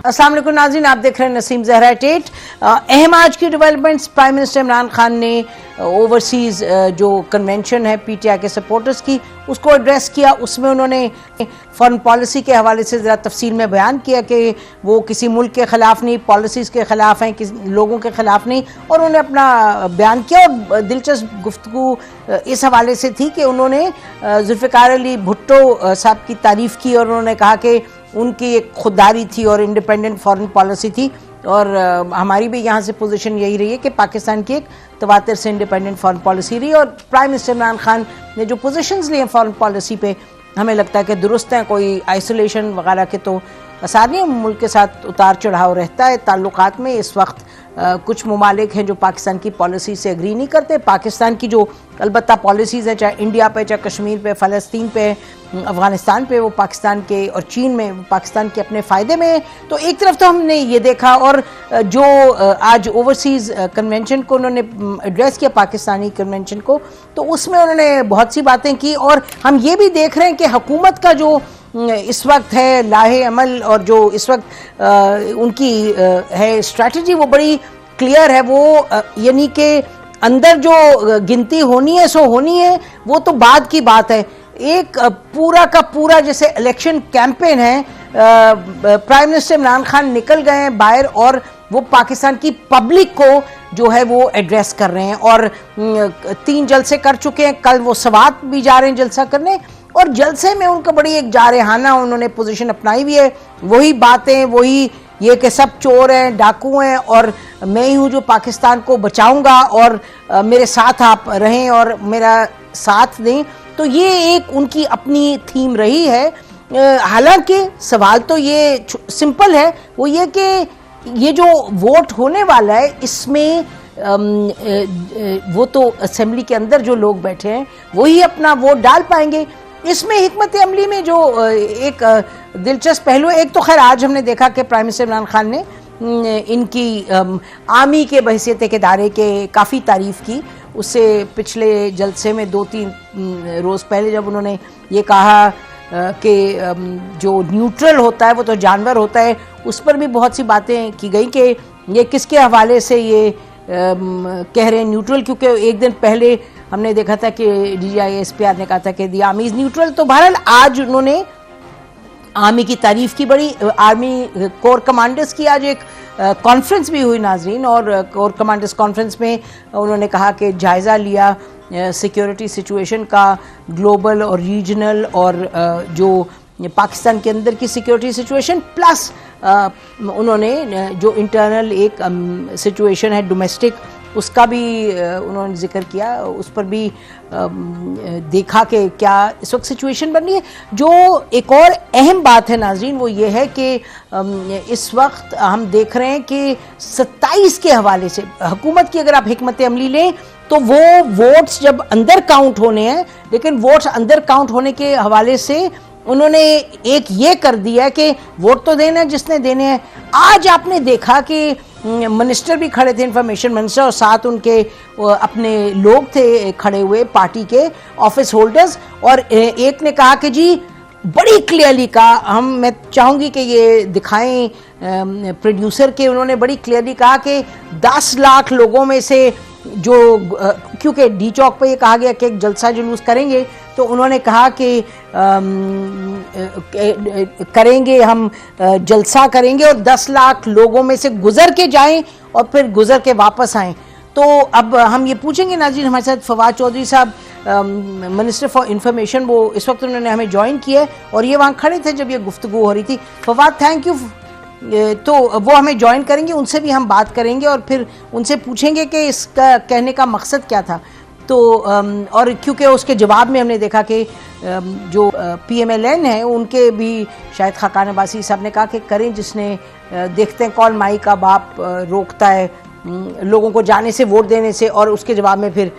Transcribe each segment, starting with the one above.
अस्सलाम वालेकुम नाज़रीन, आप देख रहे हैं नसीम ज़हरा टेट। अहम आज की developments, prime minister Imran Khan ने ओवरसीज़ जो कन्वेंशन है पीटीआई के सपोर्टर्स की, उसको एड्रेस किया। उसमें उन्होंने फॉरेन पॉलिसी के हवाले से ज़रा तफसील में बयान किया कि वो किसी मुल्क के ख़िलाफ़ नहीं, पॉलिसीज़ के ख़िलाफ़ हैं, किसी लोगों के ख़िलाफ़ नहीं। और उन्होंने अपना बयान किया और दिलचस्प गुफ्तगू इस हवाले से थी कि उन्होंने जुल्फ़िकार अली भुट्टो साहब की तारीफ़ की और उन्होंने कहा कि उनकी एक खुददारी थी और इंडिपेंडेंट फॉरेन पॉलिसी थी। और हमारी भी यहाँ से पोजीशन यही रही है कि पाकिस्तान की एक तवातर से इंडिपेंडेंट फॉरेन पॉलिसी रही। और प्राइम मिनिस्टर इमरान खान ने जो पोजीशंस लिए फॉरेन पॉलिसी पे, हमें लगता है कि दुरुस्त हैं। कोई आइसोलेशन वगैरह के तो असर नहीं, मुल्क के साथ उतार चढ़ाव रहता है ताल्लुकात में। इस वक्त कुछ ममालिक हैं जो पाकिस्तान की पॉलिसी से एग्री नहीं करते। पाकिस्तान की जो अलबत्ता पॉलिसीज़ हैं, चाहे इंडिया पे, चाहे कश्मीर पे, फ़लस्तीन पे, अफ़गानिस्तान पे, वो पाकिस्तान के और चीन में पाकिस्तान के अपने फ़ायदे में है। तो एक तरफ तो हमने ये देखा, और जो आज ओवरसीज़ कन्वेंशन को उन्होंने एड्रेस किया, पाकिस्तानी कन्वेंशन को, तो उसमें उन्होंने बहुत सी बातें की। और हम ये भी देख रहे हैं कि हुकूमत का जो इस वक्त है लाहे अमल और जो इस वक्त उनकी है स्ट्रैटेजी, वो बड़ी क्लियर है। वो यानी कि अंदर जो गिनती होनी है सो होनी है, वो तो बाद की बात है। एक पूरा का पूरा जैसे इलेक्शन कैंपेन है, प्राइम मिनिस्टर इमरान खान निकल गए हैं बाहर और वो पाकिस्तान की पब्लिक को जो है वो एड्रेस कर रहे हैं। और 3 जलसे कर चुके हैं, कल वो सवात भी जा रहे हैं जलसा करने, और जलसे में उनका बड़ी एक जारहाना उन्होंने पोजीशन अपनाई हुई है। वही बातें, वही ये कि सब चोर हैं, डाकू हैं और मैं ही हूँ जो पाकिस्तान को बचाऊंगा और मेरे साथ आप रहें और मेरा साथ दें। तो ये एक उनकी अपनी थीम रही है। हालांकि सवाल तो ये सिंपल है, वो ये कि ये जो वोट होने वाला है इसमें वो तो असेंबली के अंदर जो लोग बैठे हैं वही अपना वोट डाल पाएंगे। इसमें हिकमत अमली में जो एक दिलचस्प पहलू है, एक तो खैर आज हमने देखा कि प्राइम मिनिस्टर इमरान खान ने इनकी आर्मी के बहैसियत के दायरे के काफ़ी तारीफ़ की। उससे पिछले जलसे में 2-3 रोज़ पहले जब उन्होंने ये कहा कि जो न्यूट्रल होता है वो तो जानवर होता है, उस पर भी बहुत सी बातें की गई कि ये किसके हवाले से ये कह रहे हैं न्यूट्रल, क्योंकि एक दिन पहले हमने देखा था कि DGI-SPR ने कहा था कि दी आर्मी इज़ न्यूट्रल। तो बहरहाल आज उन्होंने आर्मी की तारीफ़ की, बड़ी आर्मी कोर कमांडर्स की आज एक कॉन्फ्रेंस भी हुई नाजरीन, और कोर कमांडर्स कॉन्फ्रेंस में उन्होंने कहा कि जायज़ा लिया सिक्योरिटी सिचुएशन का, ग्लोबल और रीजनल, और जो पाकिस्तान के अंदर की सिक्योरिटी सिचुएशन, प्लस उन्होंने जो इंटरनल एक सिचुएशन है डोमेस्टिक, उसका भी उन्होंने जिक्र किया। उस पर भी देखा कि क्या इस वक्त सिचुएशन बन रही है। जो एक और अहम बात है नाजरीन, वो ये है कि इस वक्त हम देख रहे हैं कि 27 के हवाले से हुकूमत की अगर आप हिकमत अमली लें तो वो वोट्स जब अंदर काउंट होने हैं, लेकिन वोट्स अंदर काउंट होने के हवाले से उन्होंने एक ये कर दिया कि वोट तो देना है जिसने देने हैं। आज आपने देखा कि मिनिस्टर भी खड़े थे, इंफॉर्मेशन मिनिस्टर, और साथ उनके अपने लोग थे खड़े हुए, पार्टी के ऑफिस होल्डर्स, और एक ने कहा कि जी बड़ी क्लियरली कहा, मैं चाहूँगी कि ये दिखाएं प्रोड्यूसर के, उन्होंने बड़ी क्लियरली कहा कि 10 लाख लोगों में से जो, क्योंकि डी चौक पे ये कहा गया कि एक जलसा जुलूस करेंगे, तो उन्होंने कहा कि करेंगे हम जलसा करेंगे और 10 लाख लोगों में से गुजर के जाएं और फिर गुजर के वापस आएं। तो अब हम ये पूछेंगे नाज़रीन, हमारे साथ फवाद चौधरी साहब मिनिस्टर फॉर इंफॉर्मेशन, वो इस वक्त उन्होंने हमें ज्वाइन किया है और ये वहाँ खड़े थे जब ये गुफ्तगू हो रही थी। Fawad, thank you. तो वो हमें ज्वाइन करेंगे, उनसे भी हम बात करेंगे और फिर उनसे पूछेंगे कि इसका कहने का मकसद क्या था। तो और क्योंकि उसके जवाब में हमने देखा कि जो PMLN है उनके भी शायद खाकान अब्बासी साहब ने कहा कि करें जिसने, देखते हैं कौन माई का बाप रोकता है लोगों को जाने से, वोट देने से। और उसके जवाब में फिर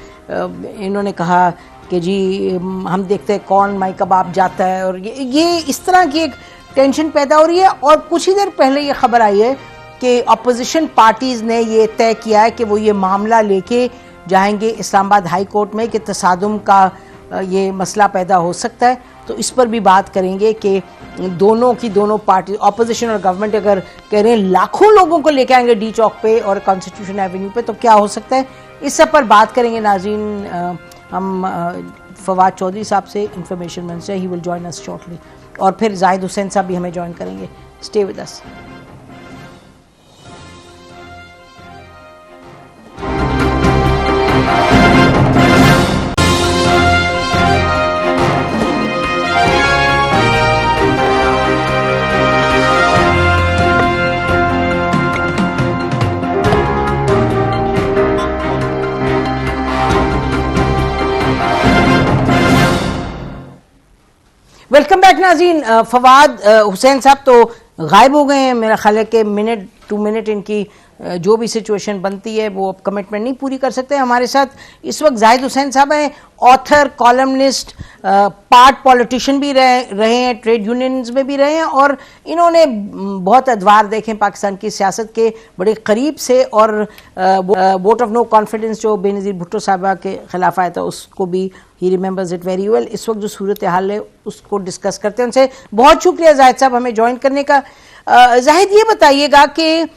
इन्होंने कहा कि जी हम देखते हैं कौन माई का बाप जाता है। और ये इस तरह की एक टेंशन पैदा हो रही है। और कुछ ही देर पहले ये खबर आई है कि अपोजिशन पार्टीज़ ने ये तय किया है कि वो ये मामला लेके जाएंगे इस्लामाबाद हाई कोर्ट में कि तसादुम का ये मसला पैदा हो सकता है। तो इस पर भी बात करेंगे कि दोनों पार्टी, ऑपोजिशन और गवर्नमेंट अगर कह रहे हैं लाखों लोगों को लेके आएंगे डी चौक पे और कॉन्स्टिट्यूशन एवेन्यू पे, तो क्या हो सकता है, इस सब पर बात करेंगे नाज़रीन। हम फवाद चौधरी साहब से, information minister, he will join us shortly, और फिर जाहिद हुसैन साहब भी हमें ज्वाइन करेंगे। Stay with us. Welcome back नाज़रीन। फवाद हुसैन साहब तो गायब हो गए हैं, मेरा ख्याल है कि मिनट टू मिनट इनकी जो भी सिचुएशन बनती है वो अब कमिटमेंट नहीं पूरी कर सकते। हमारे साथ इस वक्त जाहिद हुसैन साहब हैं, ऑथर, कॉलमनिस्ट, पार्ट पॉलिटिशियन भी रहे हैं, ट्रेड यूनियंस में भी रहे हैं, और इन्होंने बहुत अदवार देखे पाकिस्तान की सियासत के बड़े करीब से, और वोट ऑफ नो कॉन्फिडेंस जो बेनज़ीर भुट्टो साहबा के खिलाफ आया था उसको भी he remembers it very well. इस वक्त जो सूरत हाल है उसको डिस्कस करते हैं। उनसे बहुत शुक्रिया जाहिद साहब हमें ज्वाइन करने का। जाहिद, ये बताइएगा कि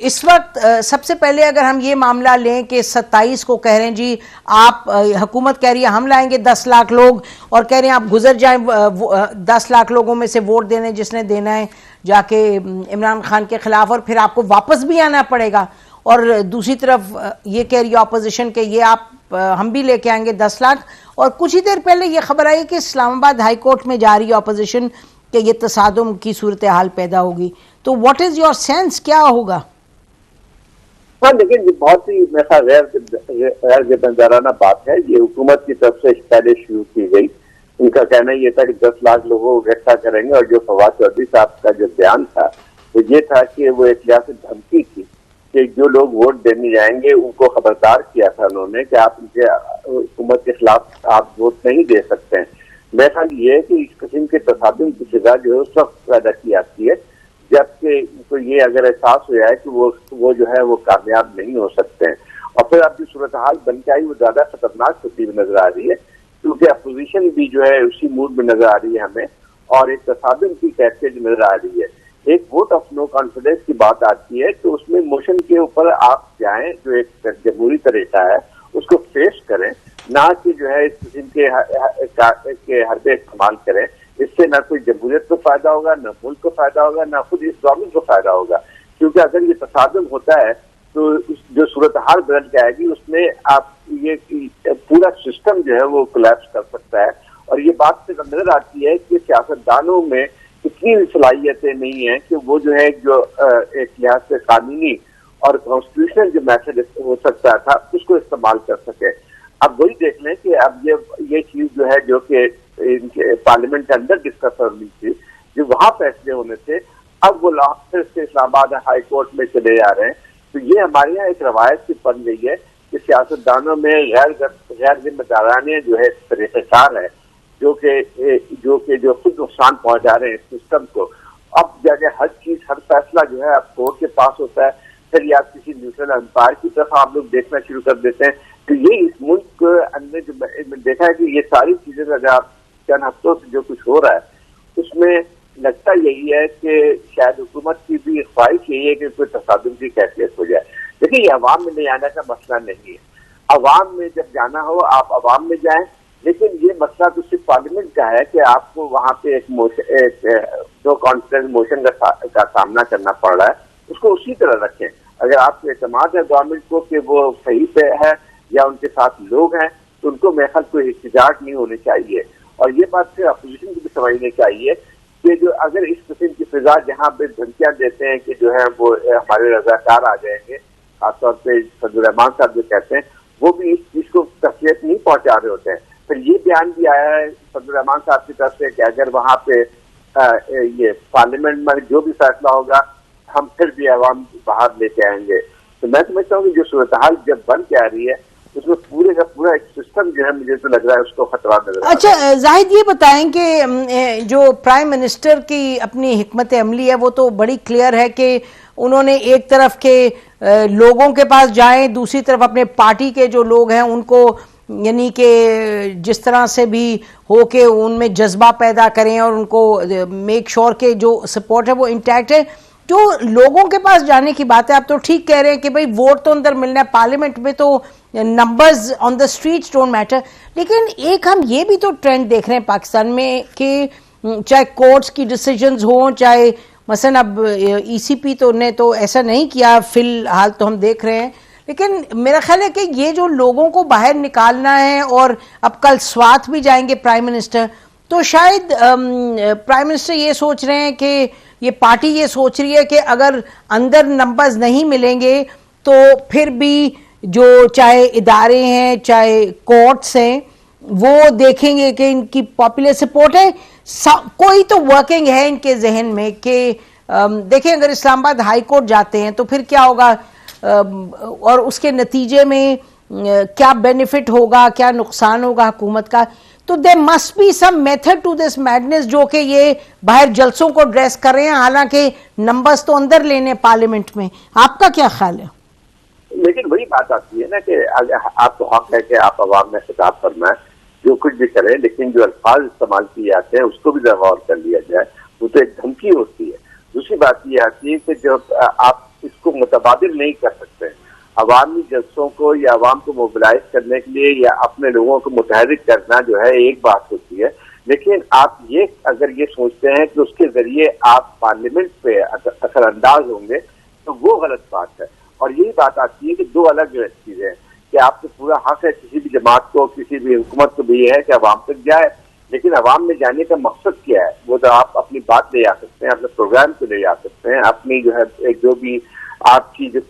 इस वक्त सबसे पहले अगर हम ये मामला लें कि 27 को कह रहे हैं जी आप, हुकूमत कह रही है हम लाएंगे 10 लाख लोग, और कह रहे हैं आप गुजर जाएं 10 लाख लोगों में से वोट देने जिसने देना है जाके इमरान खान के खिलाफ, और फिर आपको वापस भी आना पड़ेगा। और दूसरी तरफ ये कह रही है अपोजिशन के ये आप हम भी लेके आएंगे 10 लाख। और कुछ ही देर पहले ये खबर आई कि इस्लामाबाद हाई कोर्ट में जा रही है अपोजिशन कि ये तसादुम की सूरत हाल पैदा होगी। तो व्हाट इज योर सेंस, क्या होगा? हाँ, लेकिन ये बहुत ही मेरा गैर जिम्मेदाराना बात है। ये हुकूमत की तरफ से पहले शुरू की गई। उनका कहना ये था कि 10 लाख लोगों को इकट्ठा करेंगे, और जो फवाद चौधरी साहब का जो बयान था वो ये था कि वो एक लिहाज से धमकी थी कि जो लोग वोट देने जाएंगे उनको खबरदार किया था उन्होंने कि आप उनके हुकूमत के खिलाफ आप वोट नहीं दे सकते हैं। मेरा ख्याल ये है कि इस किस्म के तसादुम की सजा जो है उस वक्त पैदा की जाती है जबकि उनको ये अगर एहसास हो जाए कि वो जो है वो कामयाब नहीं हो सकते हैं। और फिर अब जो सूरत हाल बन के आई वो ज्यादा खतरनाक होती हुई नजर आ रही है, क्योंकि अपोजिशन भी जो है उसी मूड में नजर आ रही है हमें, और एक तसादुम की कैफियत नजर आ रही है। एक वोट ऑफ नो कॉन्फिडेंस की बात आती है तो उसमें मोशन के ऊपर आप जाएं, जो एक जमहूरी तरीका है उसको फेस करें, ना कि जो है इस किस्म के हरबे इस्तेमाल करें। इससे ना कोई जमहूरियत को फायदा होगा, ना मुल्क को फायदा होगा, ना खुद इस गवर्नमेंट को फायदा होगा। क्योंकि अगर ये तसादुम होता है तो जो सूरत हाल बदल के आएगी उसमें आप ये पूरा सिस्टम जो है वो कोलैप्स कर सकता है। और ये बात से नजर आती है कि सियासतदानों में इतनी सलाहियतें नहीं है कि वो जो है जो एक लिहाज से कानूनी और कॉन्स्टिट्यूशनल जो मैसेज हो सकता था उसको इस्तेमाल कर सके। अब वही देख लें कि अब ये चीज जो है जो कि पार्लियामेंट के अंदर डिस्कस होनी थी, जो वहां फैसले होने थे, अब वो फिर से इस्लामाबाद हाई कोर्ट में चले जा रहे हैं। तो ये हमारे यहाँ एक रवायत सी बन गई है कि सियासतदानों में गैर जिम्मेदाराने जो है तरीक़ेकार है जो खुद नुकसान पहुंचा रहे हैं सिस्टम को। अब जगह हर चीज, हर फैसला जो है अब कोर्ट के पास होता है, फिर या किसी न्यूट्रल अंपायर की तरफ आप लोग देखना शुरू कर देते हैं। तो ये इस मुल्क के अंदर जो देखा है कि ये सारी चीजें अगर आप चंद हफ्तों से जो कुछ हो रहा है उसमें लगता यही है कि शायद हुकूमत की भी ख्वाहिश यही है कि कोई तसादुम की कैफियत हो जाए। देखिए, ये अवाम में ले आने का मसला नहीं है। अवाम में जब जाना हो आप अवाम में जाएं, लेकिन ये मसला तो सिर्फ पार्लियामेंट का है कि आपको वहां पे एक नो कॉन्फिडेंस मोशन का सामना करना पड़ रहा है, उसको उसी तरह रखें। अगर आपको एतमाद है गवर्नमेंट को कि वो सही पे है या उनके साथ लोग हैं, तो उनको मेरे ख्याल कोई हिचकिचाहट नहीं होनी चाहिए। और ये बात फिर अपोजिशन को भी समझनी चाहिए कि जो अगर इस किस्म की फिजा जहाँ पे धमकियां देते हैं कि जो है वो हमारे रजाकार आ जाएंगे, खासतौर पे सदुररहमान साहब जो कहते हैं, वो भी इस चीज को तकलीफ नहीं पहुंचा रहे होते हैं। फिर ये बयान भी आया है सदुररहमान साहब की तरफ से कि अगर वहां पे ये पार्लियामेंट में जो भी फैसला होगा हम फिर भी अवाम बाहर लेके आएंगे। तो मैं समझता हूँ कि जो सूरत हाल जब बन के आ रही है उसमें पूरे का पूरा एक सिस्टम जो है मुझे तो लग रहा है उसको खतरा नजर आ रहा है। अच्छा जाहिद, ये बताएं कि जो प्राइम मिनिस्टर की अपनी हिकमत अमली है वो तो बड़ी क्लियर है कि उन्होंने एक तरफ के लोगों के पास जाएं, दूसरी तरफ अपने पार्टी के जो लोग हैं उनको यानी कि जिस तरह से भी हो के उनमें जज्बा पैदा करें और उनको मेक श्योर के जो सपोर्ट है वो इंटैक्ट है। जो लोगों के पास जाने की बात है, आप तो ठीक कह रहे हैं कि भाई वोट तो अंदर मिलना है, पार्लियामेंट में तो numbers on the streets don't matter, लेकिन एक हम ये भी तो ट्रेंड देख रहे हैं पाकिस्तान में कि चाहे कोर्ट्स की डिसीजंस हों, चाहे मसलन अब ईसीपी तो ने तो ऐसा नहीं किया फिलहाल तो हम देख रहे हैं, लेकिन मेरा ख्याल है कि ये जो लोगों को बाहर निकालना है और अब कल स्वात भी जाएंगे प्राइम मिनिस्टर, तो शायद प्राइम मिनिस्टर ये सोच रहे हैं कि ये पार्टी ये सोच रही है कि अगर अंदर नंबर्स नहीं मिलेंगे तो फिर भी जो चाहे इदारे हैं चाहे कोर्ट्स हैं वो देखेंगे कि इनकी पॉपुलर सपोर्ट है, कोई तो वर्किंग है इनके जहन में कि देखें अगर इस्लामाबाद हाई कोर्ट जाते हैं तो फिर क्या होगा और उसके नतीजे में क्या बेनिफिट होगा, क्या नुकसान होगा हुकूमत का। तो there must be some method to this madness जो कि ये बाहर जलसों को ड्रेस कर रहे हैं, हालांकि नंबर्स तो अंदर लेने पार्लियामेंट में। आपका क्या ख्याल है? लेकिन वही बात आती है ना कि आपको हक है कि आप अवाम में खिताब करना है, जो कुछ भी करें, लेकिन जो अल्फाज इस्तेमाल किए जाते हैं उसको भी गौर कर लिया जाए, वो तो एक धमकी होती है। दूसरी बात ये आती है कि जब आप इसको मुतबादिल नहीं कर सकते, अवामी जलसों को या अवाम को मोबिलाइज करने के लिए या अपने लोगों को मुतहरिक करना जो है एक बात होती है, लेकिन आप ये अगर ये सोचते हैं कि उसके जरिए आप पार्लियामेंट पे असरअंदाज होंगे तो वो गलत बात है। और यही बात आती है कि दो अलग चीजें हैं कि आपको पूरा हक है किसी भी जमात को, किसी भी हुकूमत को भी है कि अवाम तक जाए, लेकिन अवाम में जाने का मकसद क्या है? वो तो आप अपनी बात ले आ सकते हैं, अपने प्रोग्राम को ले आ सकते हैं, अपनी जो है जो भी आपकी जो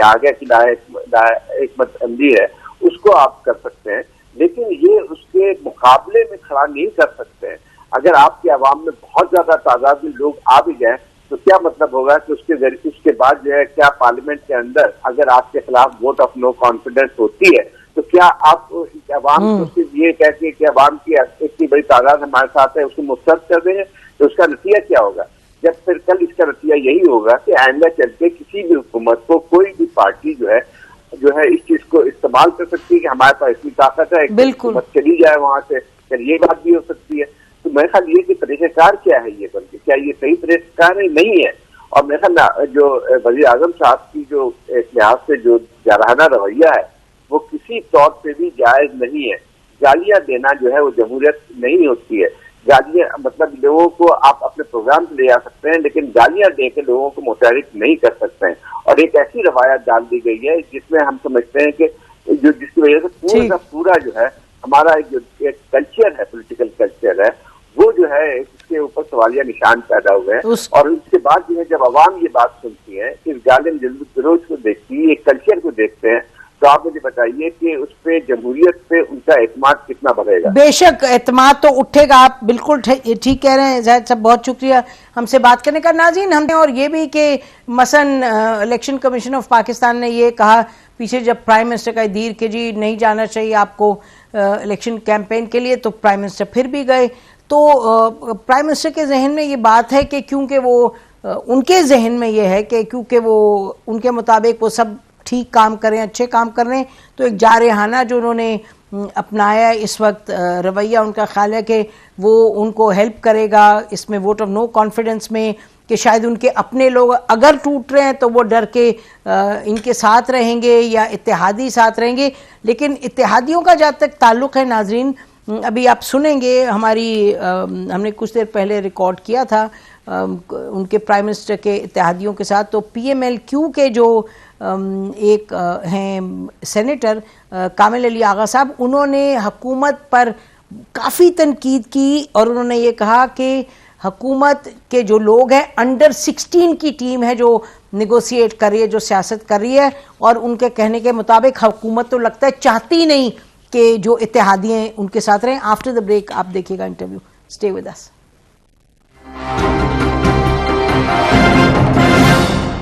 आगे की हिकमत अमली है उसको आप कर सकते हैं, लेकिन ये उसके मुकाबले में खड़ा नहीं कर सकते हैं। अगर आपके अवाम में बहुत ज्यादा तादाद में लोग आ भी जाए तो क्या मतलब होगा कि उसके बाद जो है क्या पार्लियामेंट के अंदर अगर आपके खिलाफ वोट ऑफ नो कॉन्फिडेंस होती है तो क्या आप अवाम को सिर्फ ये कहते कि अवाम की इतनी बड़ी तादाद हमारे साथ है उसको मुस्तरद कर देंगे, तो उसका नतीजा क्या होगा? जब फिर कल इसका नतीजा यही होगा कि आइंदा चल के किसी भी हुकूमत को कोई भी पार्टी जो है इस चीज को इस्तेमाल कर सकती है कि हमारे पास इतनी ताकत है, हुकूमत चली जाए वहां से, फिर ये बात भी हो सकती है। तो मेरे ख्याल ये कि तरीक़ेकार क्या है, ये बल्कि क्या ये सही तरीक़ेकार नहीं है? और मेरे ख्याल जो वज़ीर आज़म साहब की जो एक लिहाज से जो जारहाना रवैया है वो किसी तौर पे भी जायज नहीं है। गालियां देना जो है वो जमहूरियत नहीं होती है। गालियां मतलब लोगों को आप अपने प्रोग्राम से ले आ सकते हैं, लेकिन गालियां दे के लोगों को मुतहरिक नहीं कर सकते हैं। और एक ऐसी रवायत डाल दी गई है जिसमें हम समझते हैं कि जो जिसकी वजह से पूरा का पूरा जो है हमारा एक कल्चर है, पॉलिटिकल कल्चर है, वो जो है इसके ऊपर सवालिया निशान पैदा हुए हैं। और उसके बाद जो है जब अवाम ये बात सुनती है, इस गालिब जरूर को देखती है, एक कल्चर को देखते हैं, तो आप मुझे बताइए कि उस पे जमहूरियत पे उनका एतमाद कितना बढ़ेगा? बेशक एतमाद तो उठेगा, आप बिल्कुल ठीक कह रहे हैं जाहिद साहब, बहुत शुक्रिया हमसे बात करने का। नाज़रीन, हमने और ये भी कि मसलन इलेक्शन कमीशन ऑफ पाकिस्तान ने ये कहा पीछे जब प्राइम मिनिस्टर का दीर के जी नहीं जाना चाहिए आपको इलेक्शन कैंपेन के लिए, तो प्राइम मिनिस्टर फिर भी गए। तो प्राइम मिनिस्टर के जहन में ये बात है कि क्योंकि वो उनके जहन में ये है कि क्योंकि वो उनके मुताबिक वो सब ठीक काम करें, अच्छे काम कर रहे हैं, तो एक जारहाना जो उन्होंने अपनाया इस वक्त रवैया, उनका ख्याल है कि वो उनको हेल्प करेगा इसमें वोट ऑफ नो कॉन्फिडेंस में, कि शायद उनके अपने लोग अगर टूट रहे हैं तो वो डर के इनके साथ रहेंगे या इत्तेहादी साथ रहेंगे। लेकिन इत्तेहादियों का जहाँ तक ताल्लुक़ है नाजरीन, अभी आप सुनेंगे हमने कुछ देर पहले रिकॉर्ड किया था उनके प्राइम मिनिस्टर के इत्तेहादियों के साथ, तो PMLQ के जो एक हैं सेनेटर कामिल अली आगा साहब, उन्होंने हुकूमत पर काफ़ी तनकीद की और उन्होंने ये कहा कि हुकूमत के जो लोग हैं अंडर 16 की टीम है जो नेगोशिएट कर रही है, जो सियासत कर रही है, और उनके कहने के मुताबिक हुकूमत तो लगता है चाहती नहीं कि जो इत्तेहादी हैं उनके साथ रहें। आफ्टर द ब्रेक आप देखिएगा इंटरव्यू, स्टे विद अस।